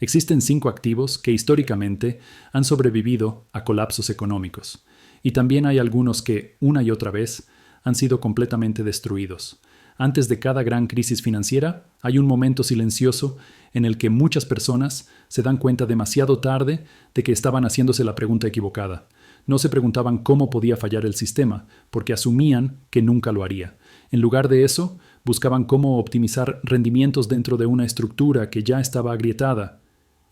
Existen 5 activos que históricamente han sobrevivido a colapsos económicos, y también hay algunos que, una y otra vez, han sido completamente destruidos. Antes de cada gran crisis financiera, hay un momento silencioso en el que muchas personas se dan cuenta demasiado tarde de que estaban haciéndose la pregunta equivocada. No se preguntaban cómo podía fallar el sistema, porque asumían que nunca lo haría. En lugar de eso, buscaban cómo optimizar rendimientos dentro de una estructura que ya estaba agrietada,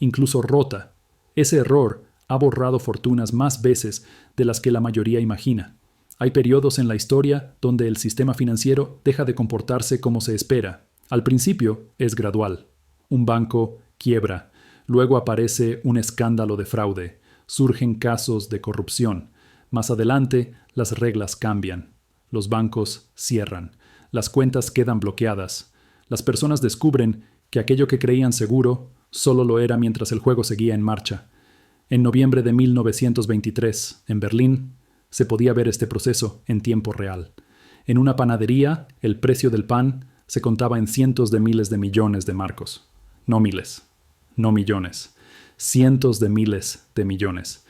incluso rota. Ese error ha borrado fortunas más veces de las que la mayoría imagina. Hay periodos en la historia donde el sistema financiero deja de comportarse como se espera. Al principio es gradual. Un banco quiebra, luego aparece un escándalo de fraude, surgen casos de corrupción. Más adelante, las reglas cambian. Los bancos cierran. Las cuentas quedan bloqueadas. Las personas descubren que aquello que creían seguro solo lo era mientras el juego seguía en marcha. En noviembre de 1923, en Berlín, se podía ver este proceso en tiempo real. En una panadería, el precio del pan se contaba en cientos de miles de millones de marcos. No miles, no millones. Cientos de miles de millones.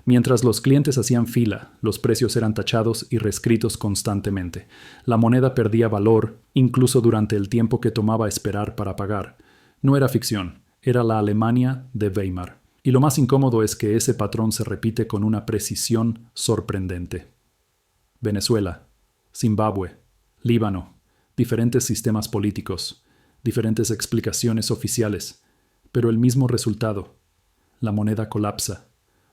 Mientras los clientes hacían fila, los precios eran tachados y reescritos constantemente. La moneda perdía valor, incluso durante el tiempo que tomaba esperar para pagar. No era ficción, era la Alemania de Weimar. Y lo más incómodo es que ese patrón se repite con una precisión sorprendente. Venezuela, Zimbabue, Líbano, diferentes sistemas políticos, diferentes explicaciones oficiales, pero el mismo resultado. La moneda colapsa,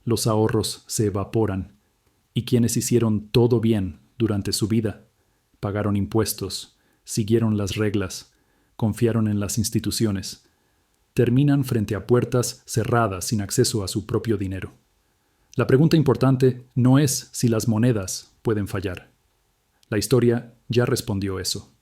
los ahorros se evaporan, y quienes hicieron todo bien durante su vida, pagaron impuestos, siguieron las reglas, confiaron en las instituciones, terminan frente a puertas cerradas sin acceso a su propio dinero. La pregunta importante no es si las monedas pueden fallar. La historia ya respondió eso.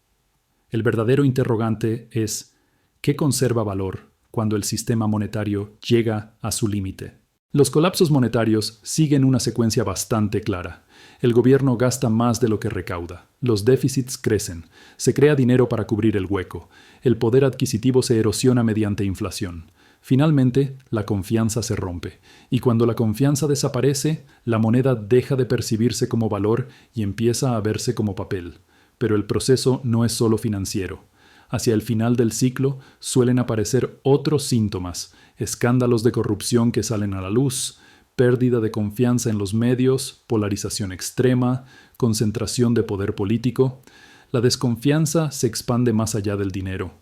El verdadero interrogante es ¿qué conserva valor cuando el sistema monetario llega a su límite? Los colapsos monetarios siguen una secuencia bastante clara. El gobierno gasta más de lo que recauda. Los déficits crecen. Se crea dinero para cubrir el hueco. El poder adquisitivo se erosiona mediante inflación. Finalmente, la confianza se rompe. Y cuando la confianza desaparece, la moneda deja de percibirse como valor y empieza a verse como papel. Pero el proceso no es solo financiero. Hacia el final del ciclo suelen aparecer otros síntomas, escándalos de corrupción que salen a la luz, pérdida de confianza en los medios, polarización extrema, concentración de poder político. La desconfianza se expande más allá del dinero.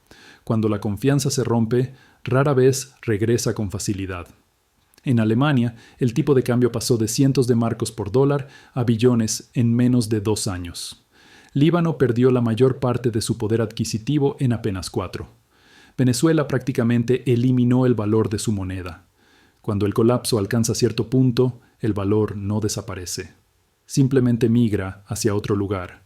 Cuando la confianza se rompe, rara vez regresa con facilidad. En Alemania, el tipo de cambio pasó de cientos de marcos por dólar a billones en menos de 2 años. Líbano perdió la mayor parte de su poder adquisitivo en apenas 4. Venezuela prácticamente eliminó el valor de su moneda. Cuando el colapso alcanza cierto punto, el valor no desaparece. Simplemente migra hacia otro lugar.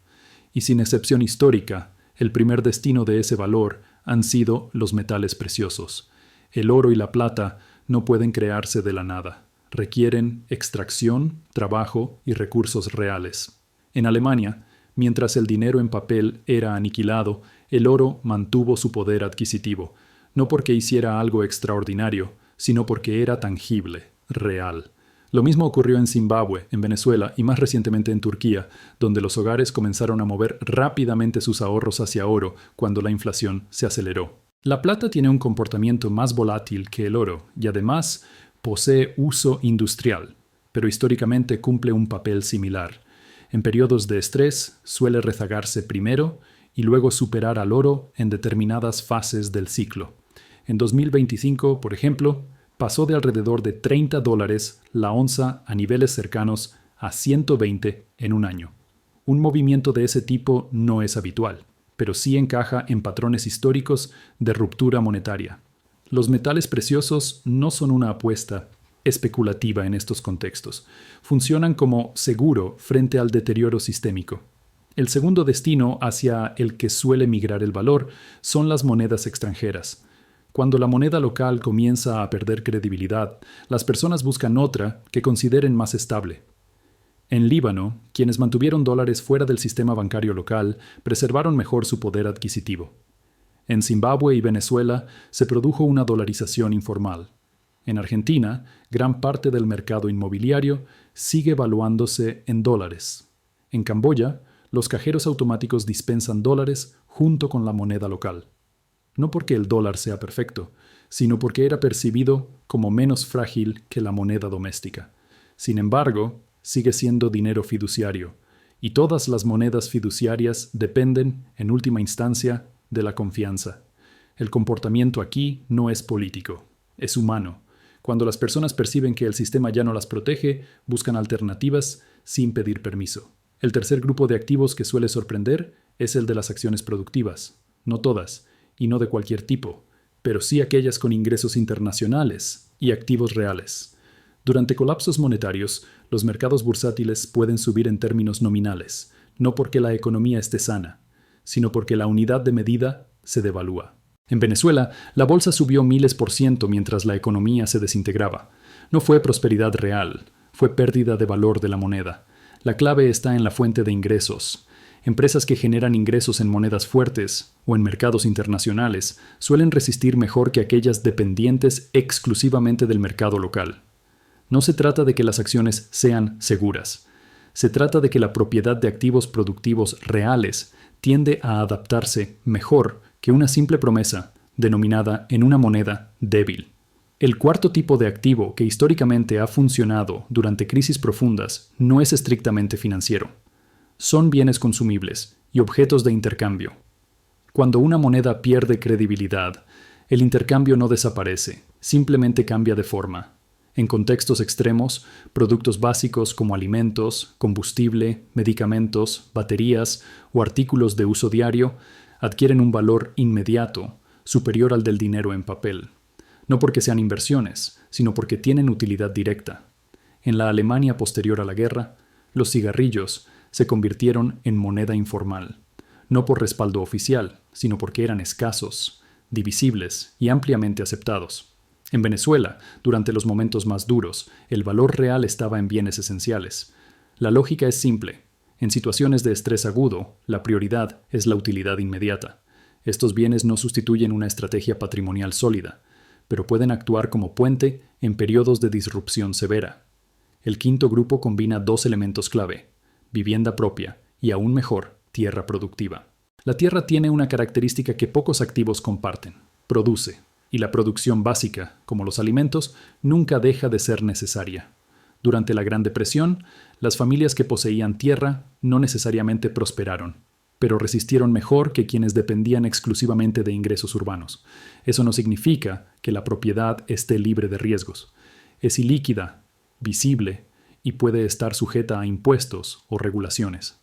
Y sin excepción histórica, el primer destino de ese valor han sido los metales preciosos. El oro y la plata no pueden crearse de la nada. Requieren extracción, trabajo y recursos reales. En Alemania, mientras el dinero en papel era aniquilado, el oro mantuvo su poder adquisitivo, no porque hiciera algo extraordinario, sino porque era tangible, real. Lo mismo ocurrió en Zimbabue, en Venezuela y más recientemente en Turquía, donde los hogares comenzaron a mover rápidamente sus ahorros hacia oro cuando la inflación se aceleró. La plata tiene un comportamiento más volátil que el oro y además posee uso industrial, pero históricamente cumple un papel similar. En periodos de estrés suele rezagarse primero y luego superar al oro en determinadas fases del ciclo. En 2025, por ejemplo, pasó de alrededor de $30 la onza a niveles cercanos a 120 en un año. Un movimiento de ese tipo no es habitual, pero sí encaja en patrones históricos de ruptura monetaria. Los metales preciosos no son una apuesta especulativa en estos contextos. Funcionan como seguro frente al deterioro sistémico. El segundo destino hacia el que suele migrar el valor son las monedas extranjeras. Cuando la moneda local comienza a perder credibilidad, las personas buscan otra que consideren más estable. En Líbano, quienes mantuvieron dólares fuera del sistema bancario local preservaron mejor su poder adquisitivo. En Zimbabue y Venezuela se produjo una dolarización informal. En Argentina, gran parte del mercado inmobiliario sigue evaluándose en dólares. En Camboya, los cajeros automáticos dispensan dólares junto con la moneda local. No porque el dólar sea perfecto, sino porque era percibido como menos frágil que la moneda doméstica. Sin embargo, sigue siendo dinero fiduciario, y todas las monedas fiduciarias dependen, en última instancia, de la confianza. El comportamiento aquí no es político, es humano. Cuando las personas perciben que el sistema ya no las protege, buscan alternativas sin pedir permiso. El tercer grupo de activos que suele sorprender es el de las acciones productivas. No todas, y no de cualquier tipo, pero sí aquellas con ingresos internacionales y activos reales. Durante colapsos monetarios, los mercados bursátiles pueden subir en términos nominales, no porque la economía esté sana, sino porque la unidad de medida se devalúa. En Venezuela, la bolsa subió miles % mientras la economía se desintegraba. No fue prosperidad real, fue pérdida de valor de la moneda. La clave está en la fuente de ingresos. Empresas que generan ingresos en monedas fuertes o en mercados internacionales suelen resistir mejor que aquellas dependientes exclusivamente del mercado local. No se trata de que las acciones sean seguras. Se trata de que la propiedad de activos productivos reales tiende a adaptarse mejor que una simple promesa denominada en una moneda débil. El cuarto tipo de activo que históricamente ha funcionado durante crisis profundas no es estrictamente financiero. Son bienes consumibles y objetos de intercambio. Cuando una moneda pierde credibilidad, el intercambio no desaparece, simplemente cambia de forma. En contextos extremos, productos básicos como alimentos, combustible, medicamentos, baterías o artículos de uso diario adquieren un valor inmediato, superior al del dinero en papel. No porque sean inversiones, sino porque tienen utilidad directa. En la Alemania posterior a la guerra, los cigarrillos se convirtieron en moneda informal, no por respaldo oficial, sino porque eran escasos, divisibles y ampliamente aceptados. En Venezuela, durante los momentos más duros, el valor real estaba en bienes esenciales. La lógica es simple. En situaciones de estrés agudo, la prioridad es la utilidad inmediata. Estos bienes no sustituyen una estrategia patrimonial sólida, pero pueden actuar como puente en periodos de disrupción severa. El quinto grupo combina dos elementos clave: vivienda propia y, aún mejor, tierra productiva. La tierra tiene una característica que pocos activos comparten: produce. Y la producción básica, como los alimentos, nunca deja de ser necesaria. Durante la Gran Depresión, las familias que poseían tierra no necesariamente prosperaron, pero resistieron mejor que quienes dependían exclusivamente de ingresos urbanos. Eso no significa que la propiedad esté libre de riesgos. Es ilíquida, visible y puede estar sujeta a impuestos o regulaciones.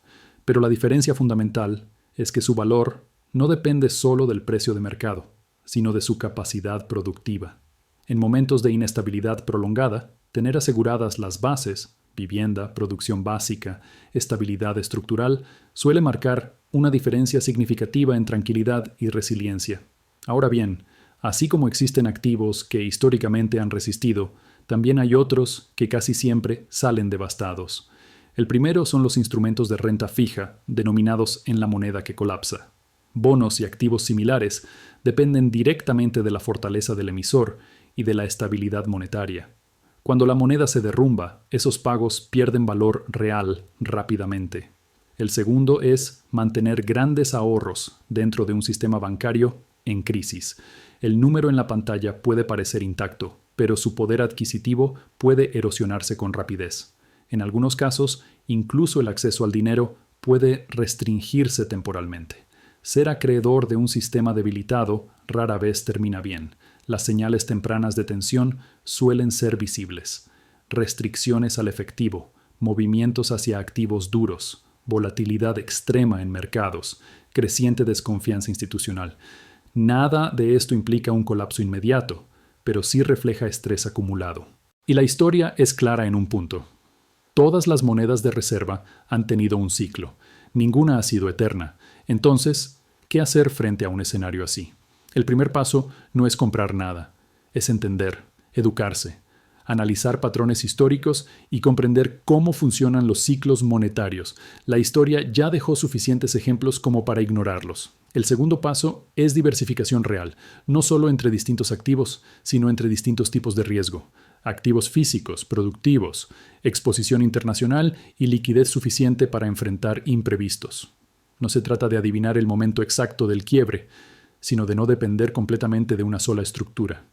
Pero la diferencia fundamental es que su valor no depende solo del precio de mercado, sino de su capacidad productiva. En momentos de inestabilidad prolongada, tener aseguradas las bases, vivienda, producción básica, estabilidad estructural, suele marcar una diferencia significativa en tranquilidad y resiliencia. Ahora bien, así como existen activos que históricamente han resistido, también hay otros que casi siempre salen devastados. El primero son los instrumentos de renta fija, denominados en la moneda que colapsa. Bonos y activos similares dependen directamente de la fortaleza del emisor y de la estabilidad monetaria. Cuando la moneda se derrumba, esos pagos pierden valor real rápidamente. El segundo es mantener grandes ahorros dentro de un sistema bancario en crisis. El número en la pantalla puede parecer intacto, pero su poder adquisitivo puede erosionarse con rapidez. En algunos casos, incluso el acceso al dinero puede restringirse temporalmente. Ser acreedor de un sistema debilitado rara vez termina bien. Las señales tempranas de tensión suelen ser visibles. Restricciones al efectivo, movimientos hacia activos duros, volatilidad extrema en mercados, creciente desconfianza institucional. Nada de esto implica un colapso inmediato, pero sí refleja estrés acumulado. Y la historia es clara en un punto. Todas las monedas de reserva han tenido un ciclo. Ninguna ha sido eterna. Entonces, ¿qué hacer frente a un escenario así? El primer paso no es comprar nada, es entender, educarse. analizar patrones históricos y comprender cómo funcionan los ciclos monetarios. La historia ya dejó suficientes ejemplos como para ignorarlos. El segundo paso es diversificación real, no solo entre distintos activos, sino entre distintos tipos de riesgo. Activos físicos, productivos, exposición internacional y liquidez suficiente para enfrentar imprevistos. No se trata de adivinar el momento exacto del quiebre, sino de no depender completamente de una sola estructura.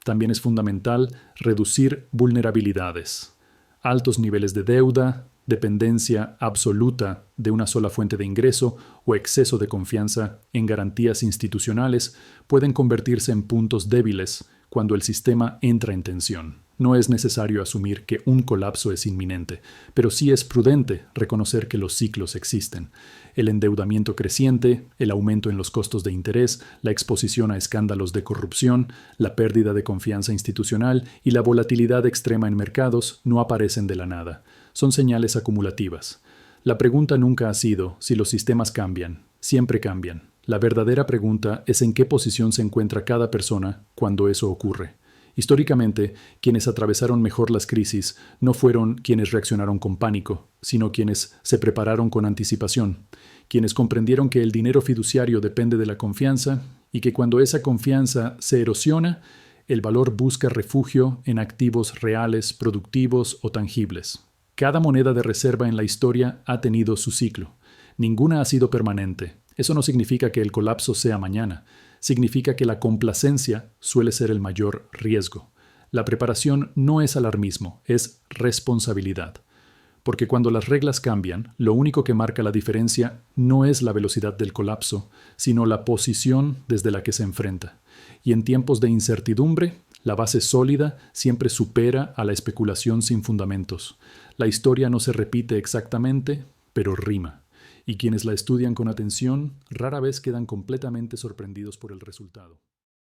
También es fundamental reducir vulnerabilidades. Altos niveles de deuda, dependencia absoluta de una sola fuente de ingreso o exceso de confianza en garantías institucionales pueden convertirse en puntos débiles cuando el sistema entra en tensión. No es necesario asumir que un colapso es inminente, pero sí es prudente reconocer que los ciclos existen. El endeudamiento creciente, el aumento en los costos de interés, la exposición a escándalos de corrupción, la pérdida de confianza institucional y la volatilidad extrema en mercados no aparecen de la nada. Son señales acumulativas. La pregunta nunca ha sido si los sistemas cambian. Siempre cambian. La verdadera pregunta es en qué posición se encuentra cada persona cuando eso ocurre. Históricamente, quienes atravesaron mejor las crisis no fueron quienes reaccionaron con pánico, sino quienes se prepararon con anticipación, quienes comprendieron que el dinero fiduciario depende de la confianza y que cuando esa confianza se erosiona, el valor busca refugio en activos reales, productivos o tangibles. Cada moneda de reserva en la historia ha tenido su ciclo. Ninguna ha sido permanente. Eso no significa que el colapso sea mañana. Significa que la complacencia suele ser el mayor riesgo. La preparación no es alarmismo, es responsabilidad. Porque cuando las reglas cambian, lo único que marca la diferencia no es la velocidad del colapso, sino la posición desde la que se enfrenta. Y en tiempos de incertidumbre, la base sólida siempre supera a la especulación sin fundamentos. La historia no se repite exactamente, pero rima. Y quienes la estudian con atención rara vez quedan completamente sorprendidos por el resultado.